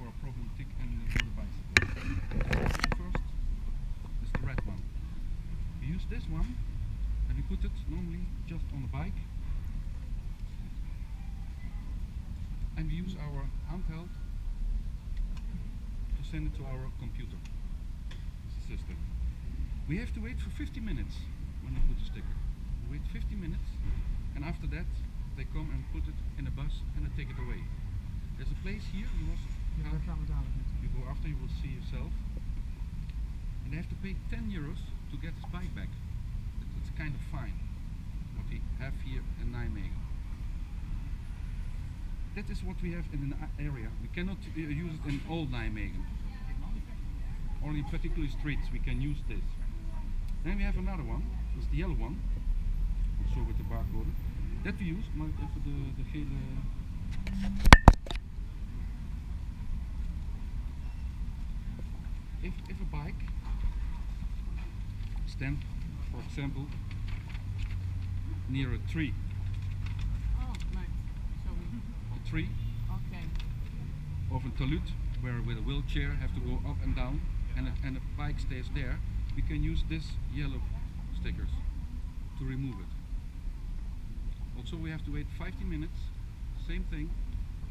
for a problematic and for the bicycle. First is the red one. We use this one and we put it normally just on the bike. And we use our handheld to send it to our computer system. We have to wait for 50 minutes when we put the sticker. We wait 50 minutes and after that they come and put it in a bus and they take it away. There's a place here, you go after, you will see yourself. And they have to pay 10 euros to get his bike back. It's kind of fine what we have here in Nijmegen. That is what we have in an area. We cannot use it in all Nijmegen. Only in particular streets we can use this. Then we have another one, that's the yellow one, also with the barcode. That we use, maar even de gele... If a bike stands, for example, near a tree, a tree, of a talud, where with a wheelchair have to go up and down, and a bike stays there, we can use this yellow stickers to remove it. Also we have to wait 50 minutes, same thing,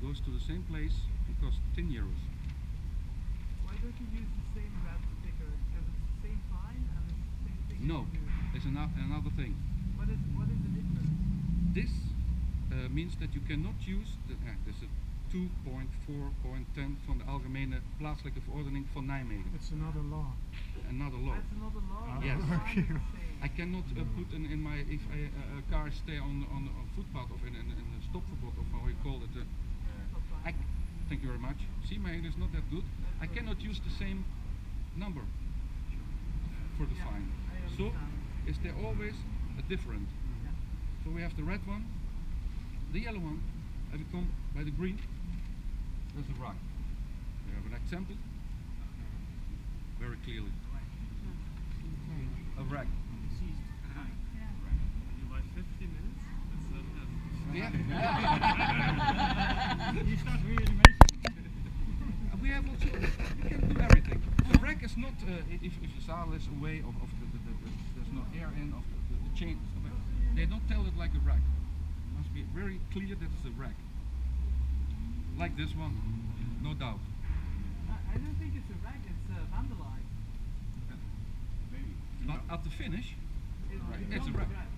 goes to the same place, it costs 10 euros. Why don't you use the same red sticker? Because it's the same fine and it's the same thing. No, there's another thing. What is the difference? This means that you cannot use the this is 2.4.10 van de Algemene Plaatselijke Verordening van Nijmegen. It's another law. Another law. That's another law. Yes. Okay. I cannot put in my, if a car stay on a footpath or in a stopverbod of how you call it. Thank you very much. See, my English is not that good. I cannot use the same number for the fine. So is there always a different? So we have the red one, the yellow one, and we come by the green. There's a rock. We have an example very clearly. A rack. You buy 50 minutes? Yeah. You start really We have also, we can do everything. The rack is not, if the saddle is away of there's no air in, of the chain, they don't tell it like a rack. It must be very clear that it's a rack. Like this one, no doubt. I don't think it's a rack, it's vandalized. But at the finish, it's a wrong rack.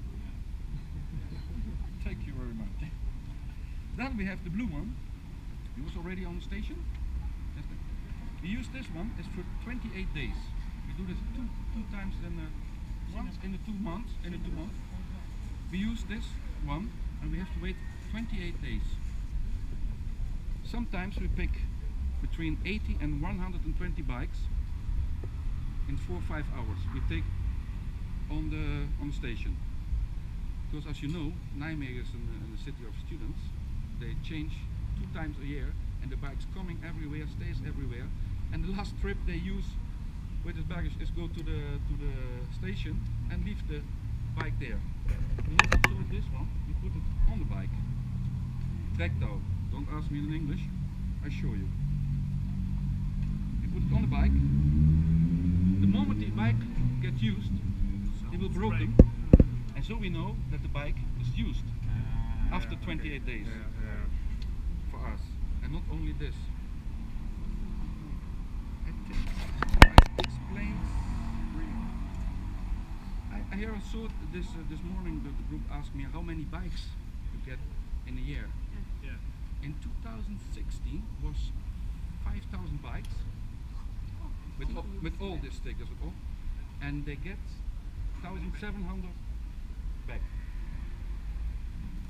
Thank you very much. Then we have the blue one. It was already on the station. We use this one. It's for 28 days. We do this two times once in the 2 months. We use this one, and we have to wait 28 days. Sometimes we pick between 80 and 120 bikes in 4 or 5 hours. We take on the station. Because as you know, Nijmegen is a city of students. They change 2 times a year, and the bike's coming everywhere, stays everywhere. And the last trip they use with his baggage is go to the station and leave the bike there. We have also this one, we put it on the bike. Trektow. Don't ask me in English, I show you. You put it on the bike. The moment the bike gets used, it will broken. And so we know that the bike is used after 28 days for us. And not only this. I explained. I hear also this morning the group asked me how many bikes you get in a year. In 2016 was 5,000 bikes with all these stickers and all, and they get 1,700 back.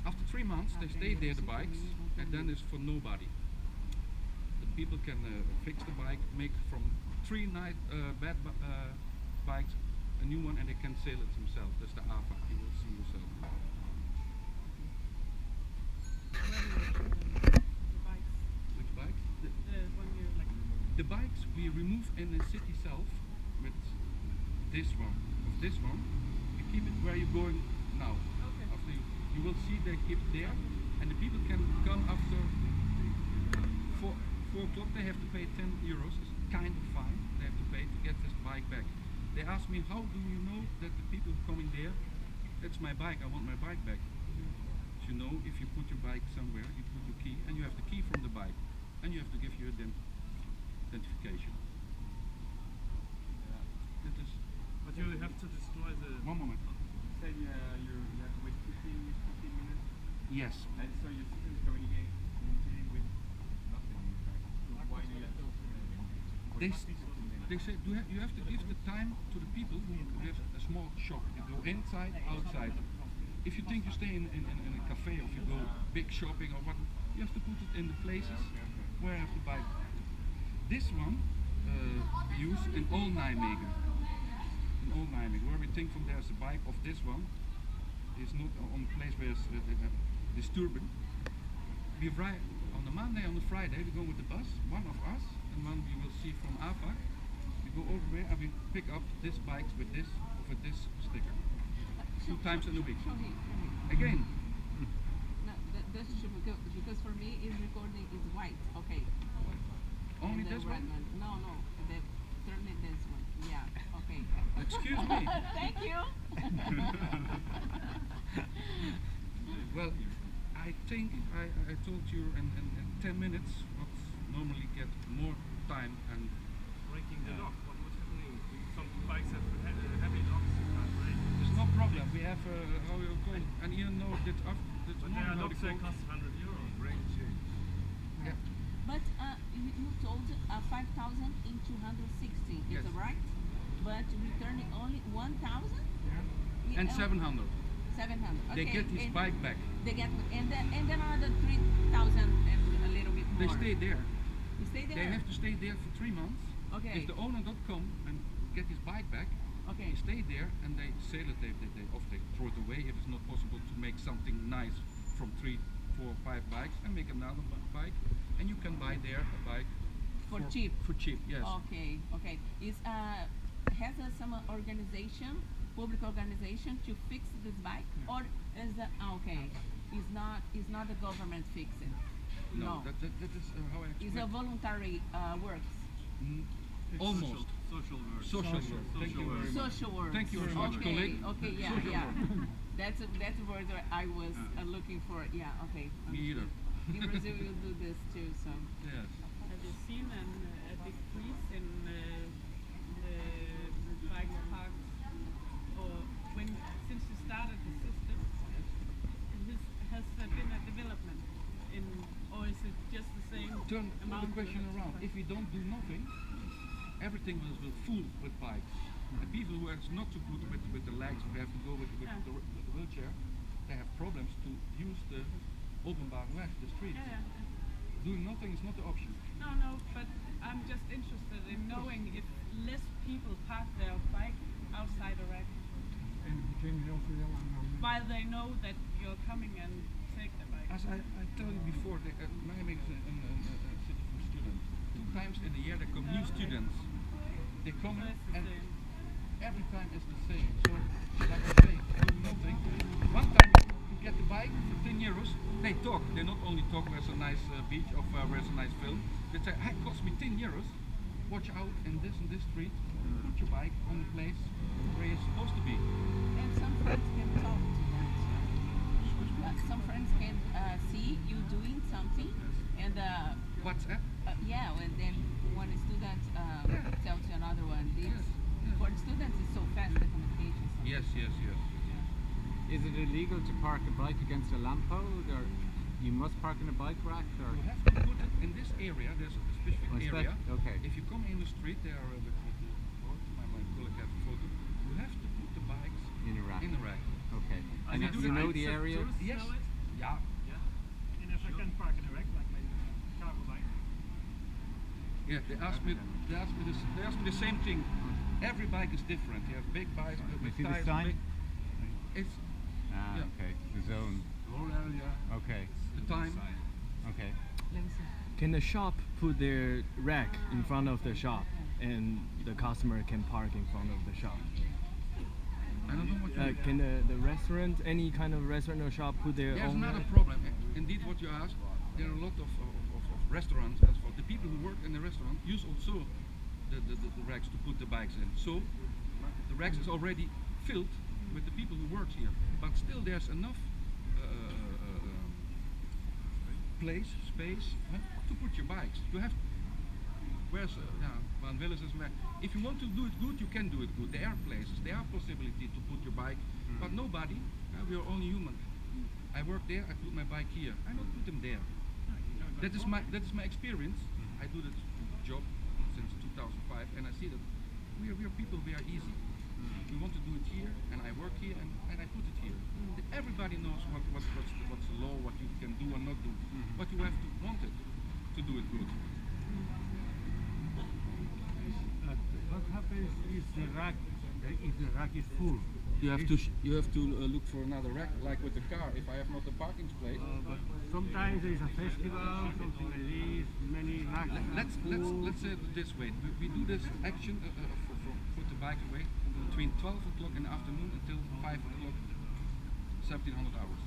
After 3 months they stay there, the bikes, and then it's for nobody. The people can fix the bike, make from 3 bad bikes a new one, and they can sell it themselves. That's the AFA, you will see yourself. Which bikes? The bikes we remove in the city itself with this one. With this one, we keep it where you're going now. Okay. After you will see they keep it there, and the people can come after 4 o'clock they have to pay 10 euros. It's kind of fine. They have to pay to get this bike back. They ask me, how do you know that the people coming there, that's my bike, I want my bike back. So you know, if you put your bike somewhere, you put your key, and you have the key from the bike, and you have to give your identification. That is But you have to destroy the. one moment. You said you have to wait 15 minutes, Yes. and so your system is communicating with nothing. In fact. So why do you have to? They say you have to give the time to the people who have a small shop. You go inside, outside. If you think you stay in a cafe or if you go big shopping or what, you have to put it in the places where I have to buy. This one we use in all Nijmegen. In all Nijmegen, where we think from there's a bike of this one is not on a place where it's disturbing. We ride on the Monday, on the Friday, we go with the bus, one of us, and one we will see from APAC. We go over there and we pick up this bikes with this sticker. 2 times in a week. Show me. Again, No, that should be good because for me, is recording is white. Okay. only And the this red one? No, turn it this one. Yeah. Okay. Excuse me. Thank you. Well, I think I told you in 10 minutes what normally get more time and Breaking the lock. What was happening? Some bikes have heavy locks. there's no problem. We have how you're going, and you know that after that's But their normally locks code. cost 100 euros. Yeah. But you told 5,000 in 260. Yes. Is that right? But returning only 1,000. And 700. 700. They Okay, get his and bike back. They get and then another 3,000 and a little bit more. They stay there. You stay there. They have to stay there for 3 months. Okay. If the owner don't come and get his bike back, Okay. they stay there and they sell it. They throw it away if it's not possible to make something nice from 3, 4, 5 bikes and make another bike. And you can buy there a bike For cheap. For cheap, yes. Okay. Okay. Is has some organization, public organization, to fix this bike, or is that okay? Is not the government fixing? No, that is how I It's explain. a voluntary works. Almost. Social work. Social work. Thank you very much. Social work. Thank you very much, okay, colleague. Okay, yeah, Social yeah. work. That's a word that I was looking for. Yeah, okay. Me either. In Brazil, we do this too. So Yes. Have you seen a decrease in the bike parks, or since you started the system? Has there been a development in, or is it just the same Turn the amount? question around. If we don't do nothing, everything will full with bikes. And people who are not so good with the legs, who have to go with the wheelchair, they have problems to use the openbare weg, the streets. Yeah, yeah. Doing nothing is not the option. No, but I'm just interested in knowing if less people park their bike outside a rack, while they know that you're coming and take the bike. As I tell you before, Nijmegen is a city for students. 2 times in the year there come new students. They come So it's the and same. every time is the same. So, like I say, do nothing. One time you get the bike for 10 euros, they talk. They not only talk where's a nice beach or where's a nice film. They say, hey, it cost me 10 euros. Watch out in this street. Put your bike on the place where you're supposed to be. and some friends can talk to that. Some friends can see you doing something, and WhatsApp? yeah, and then one student tells to another one. This, Yes, yes. For the students, it's so fast the communication. So. Yes. Is it illegal to park a bike against a lamppost, or you must park in a bike rack, or? You have to put it in this area. There's a specific area. Okay. If you come in the street, there are with the photo. My colleague has a photo. You have to put the bikes In a rack. in the rack. Okay. And we do you the know the area? Yes. Know it? Yeah. And if I can park in a rack like my cargo bike. Yeah. They asked me the same thing. Every bike is different. You have big bikes with see the tires. sign? It's Ah, Yeah. okay. The zone. Okay. the time. Okay. Let me see. Can the shop put their rack in front of the shop and the customer can park in front of the shop? I don't know what you mean. Can the restaurant, any kind of restaurant or shop, put their There's own not a rack? problem. Indeed, what you asked, there are a lot of restaurants, and for the people who work in the restaurant use also the racks to put the bikes in. So the racks is already filled with the people who work here, but still there's enough space to put your bikes. You have where's Van Willis is where if you want to do it good, you can do it good. There are places, there are possibility to put your bike, but nobody. We are only human. I work there, I put my bike here. I don't put them there. That is my experience. I do this job since 2005, and I see that we are people. We are easy. We want to do it here, and I work here, and I put it here. Everybody knows what's the law, what you can do and not do, but you have to want it to do it good. What happens if the rack is full? You have to look for another rack, like with the car. If I have not a parking space. But sometimes there is a festival, something like this. Many racks. Let's say it this way. We do this action for put the bike away between 12 o'clock in the afternoon until 5 o'clock, 1700 hours.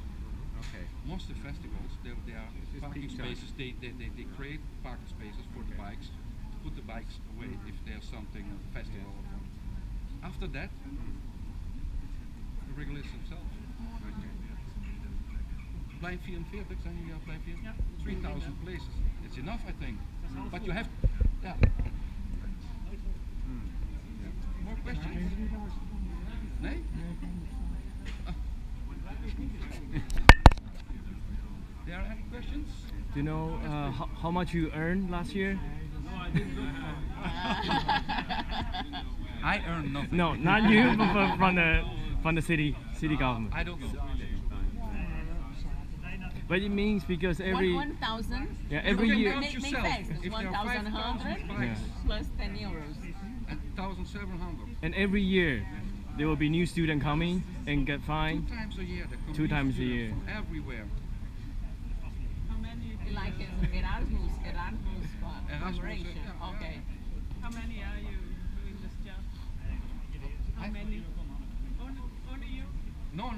Okay. Most of the festivals, there are It's parking peak time. spaces. They create parking spaces for the bikes to put the bikes away if there's something festival. Or something. After that, the regulars themselves. Plein 44, zijn jullie al plein 44? Ja. 3,000 places. It's enough, I think. But you have, yeah. More questions? Nee? There are any questions? Do you know how much you earned last year? I earn nothing. No, not you, but from the city government. I don't know. But it means because every 1,000. yeah every You can year count Make yourself. fast. If there are 1,100 5,000 bikes plus 10 euros. and 1,700. and every year there will be new student coming and get fined. 2 times a year. There come 2 new times a students year. from everywhere. How many? Like Erasmus Erasmus, operation. yeah. Okay. How many are you doing this job? How many? Only you? No.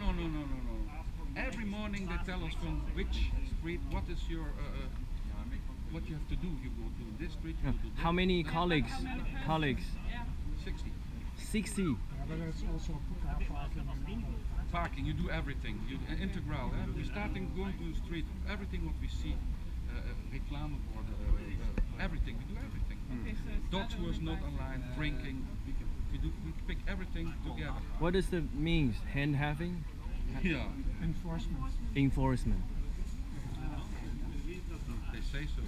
Every morning they tell us from which street, what is your, what you have to do. You go to this street, you go to that. How many colleagues? Yeah. 60. 60. But that's also Parking, you do everything. You integral. We starting going to the street, everything what we see, reclamebord, everything. We do everything. Okay, so it's Dogs who is not only online, drinking. We pick everything together. What does the means? Hand having? Yeah, Enforcement. they say so.